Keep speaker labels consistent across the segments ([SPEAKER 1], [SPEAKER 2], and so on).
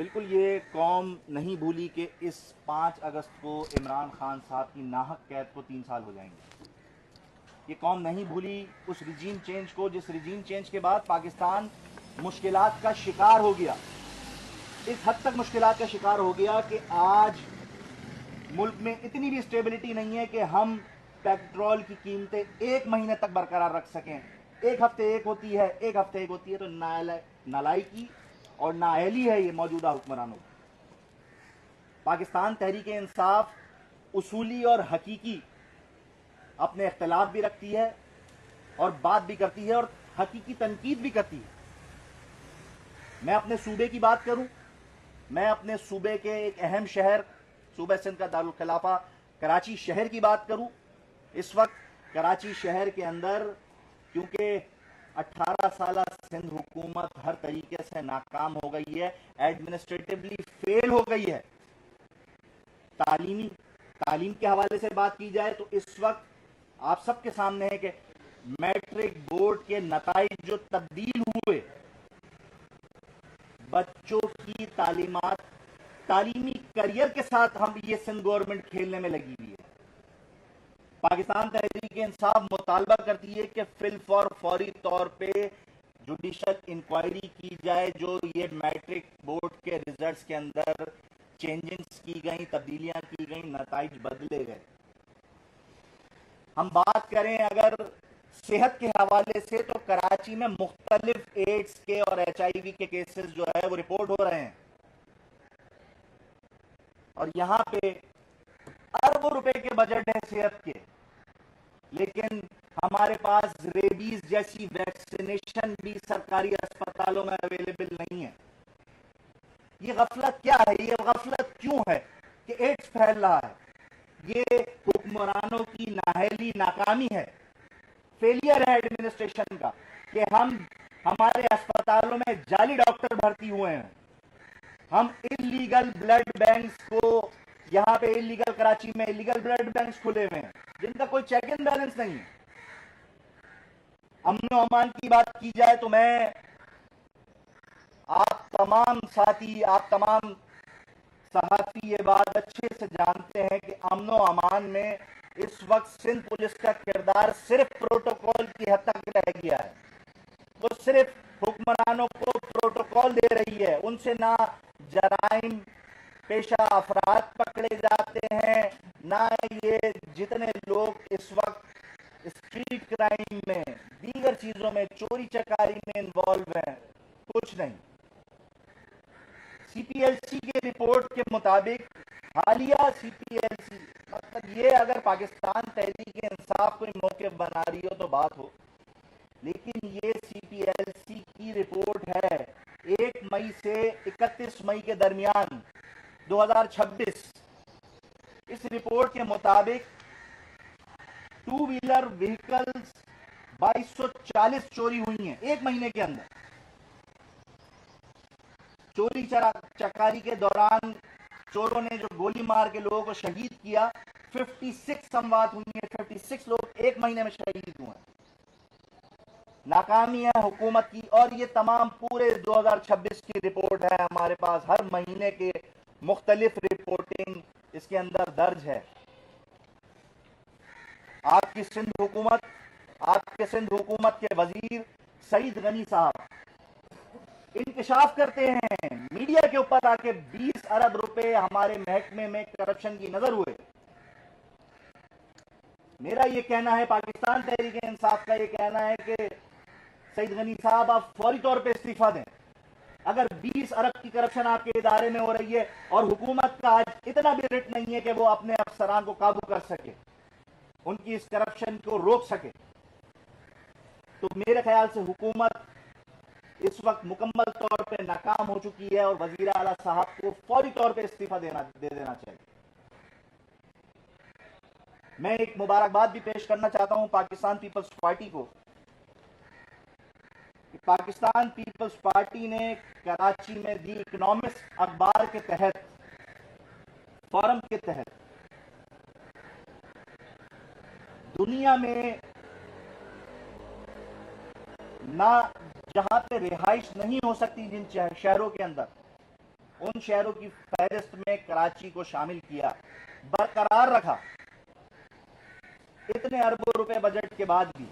[SPEAKER 1] بالکل یہ قوم نہیں بھولی کہ اس 5 اگست کو عمران خان صاحب کی ناحق قید کو 3 سال ہو جائیں گے. یہ قوم نہیں بھولی اس ریجیم چینج کو جس ریجیم چینج کے بعد پاکستان مشکلات کا شکار ہو گیا. اس حد تک مشکلات کا شکار ہو گیا کہ آج ملک میں اتنی بھی اسٹیبلٹی نہیں ہے کہ ہم پیٹرول کی قیمتیں 1 مہینے تک برقرار رکھ سکیں. ایک ہفتے ایک ہوتی ہے تو نالائکی اور نااہلی ہے یہ موجودہ حکمرانوں کی. پاکستان تحریک انصاف اصولی اور حقیقی اپنے اختلاف بھی رکھتی ہے اور بات بھی کرتی ہے اور حقیقی تنقید بھی کرتی ہے. میں اپنے صوبے کی بات کروں, میں اپنے صوبے کے ایک اہم شہر صوبہ سندھ کا دارالخلافہ کراچی شہر کی بات کروں. اس وقت کراچی شہر کے اندر کیونکہ 18 سالہ سندھ حکومت ہر طریقے سے ناکام ہو گئی ہے, ایڈمنسٹریٹولی فیل ہو گئی ہے. تعلیم کے حوالے سے بات کی جائے تو اس وقت آپ سب کے سامنے ہے کہ میٹرک بورڈ کے نتائج جو تبدیل ہوئے, بچوں کی تعلیمی کریئر کے ساتھ ہم یہ سندھ گورنمنٹ کھیلنے میں لگی ہوئی ہے. پاکستان تحریک انصاف مطالبہ کرتی ہے کہ فوری طور پہ جوڈیشل انکوائری کی جائے جو یہ میٹرک بورڈ کے ریزلٹس کے اندر چینجنگز کی گئیں, تبدیلیاں کی گئیں, نتائج بدلے گئے. ہم بات کریں اگر صحت کے حوالے سے تو کراچی میں مختلف ایڈز کے اور HIV کے کیسز جو ہے وہ رپورٹ ہو رہے ہیں, اور یہاں پہ اربوں روپے کے بجٹ ہے صحت کے, لیکن ہمارے پاس ریبیز جیسی ویکسینیشن بھی سرکاری اسپتالوں میں اویلیبل نہیں ہے. یہ غفلت کیا ہے, یہ غفلت کیوں ہے کہ ایڈز پھیل رہا ہے؟ یہ حکمرانوں کی نااہلی, ناکامی ہے, فیلئر ہے ایڈمنسٹریشن کا کہ ہمارے اسپتالوں میں جعلی ڈاکٹر بھرتی ہوئے ہیں. ہم انلیگل بلڈ بینکس کو یہاں پہ کراچی میں انلیگل بلڈ بینکس کھلے ہوئے ہیں جن کا کوئی چیک اینڈ بیلنس نہیں ہے. امن و امان کی بات کی جائے تو میں آپ تمام ساتھی, آپ تمام صحافی یہ بات اچھے سے جانتے ہیں کہ امن و امان میں اس وقت سندھ پولیس کا کردار صرف پروٹوکول کی حد تک رہ گیا ہے. وہ صرف حکمرانوں کو پروٹوکول دے رہی ہے, ان سے نہ جرائم پیشہ افراد پکڑے جاتے ہیں, نہ یہ جتنے لوگ اس وقت اسٹریٹ کرائم میں, دیگر چیزوں میں, چوری چکاری میں انوالو ہیں, کچھ نہیں. CPLC کے رپورٹ کے مطابق حالیہ CPLC مطلب یہ اگر پاکستان تحریک انصاف کوئی موقف بنا رہی ہو تو بات ہو, لیکن یہ CPLC کی رپورٹ ہے 1 مئی سے 31 مئی کے درمیان 2026. اس رپورٹ کے مطابق 2 ویلر وہیکلز 2240 چوری ہوئی ہیں 1 مہینے کے اندر. چوری چکاری کے دوران چوروں نے جو گولی مار کے لوگوں کو شہید کیا, 56 اموات ہوئی ہیں, 56 لوگ 1 مہینے میں شہید ہوئے ہیں. ناکامی ہے حکومت کی, اور یہ تمام پورے 2026 کی رپورٹ ہے ہمارے پاس, ہر مہینے کے مختلف رپورٹنگ اس کے اندر درج ہے. آپ کے سندھ حکومت کے وزیر سعید غنی صاحب انکشاف کرتے ہیں میڈیا کے اوپر آ کے 20 ارب روپے ہمارے محکمے میں کرپشن کی نظر ہوئے. میرا یہ کہنا ہے, پاکستان تحریک انصاف کا یہ کہنا ہے کہ سعید غنی صاحب آپ فوری طور پہ استعفیٰ دیں. اگر 20 ارب کی کرپشن آپ کے ادارے میں ہو رہی ہے اور حکومت کا آج اتنا بھی رٹ نہیں ہے کہ وہ اپنے افسران کو قابو کر سکے, ان کی اس کرپشن کو روک سکے, تو میرے خیال سے حکومت اس وقت مکمل طور پہ ناکام ہو چکی ہے اور وزیر اعلیٰ صاحب کو فوری طور پہ استعفیٰ دے دینا چاہیے. میں ایک مبارکباد بھی پیش کرنا چاہتا ہوں پاکستان پیپلز پارٹی کو. پاکستان پیپلز پارٹی نے کراچی میں دی اکنامسٹ اخبار کے تحت, فورم کے تحت, دنیا میں نہ جہاں پہ رہائش نہیں ہو سکتی جن شہروں کے اندر, ان شہروں کی فہرست میں کراچی کو شامل کیا، برقرار رکھا، اتنے اربوں روپے بجٹ کے بعد بھی،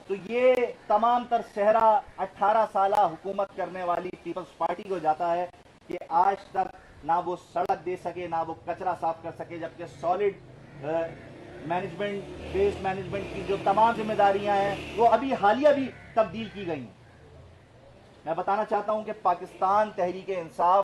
[SPEAKER 1] تو یہ تمام تر صحرا 18 سالہ حکومت کرنے والی پیپلز پارٹی کو جاتا ہے کہ آج تک نہ وہ سڑک دے سکے، نہ وہ کچرا صاف کر سکے، جبکہ سالڈ مینجمنٹ، ویسٹ مینجمنٹ کی جو تمام ذمہ داریاں ہیں وہ ابھی حالیہ بھی تبدیل کی گئی ہیں۔ میں بتانا چاہتا ہوں کہ پاکستان تحریک انصاف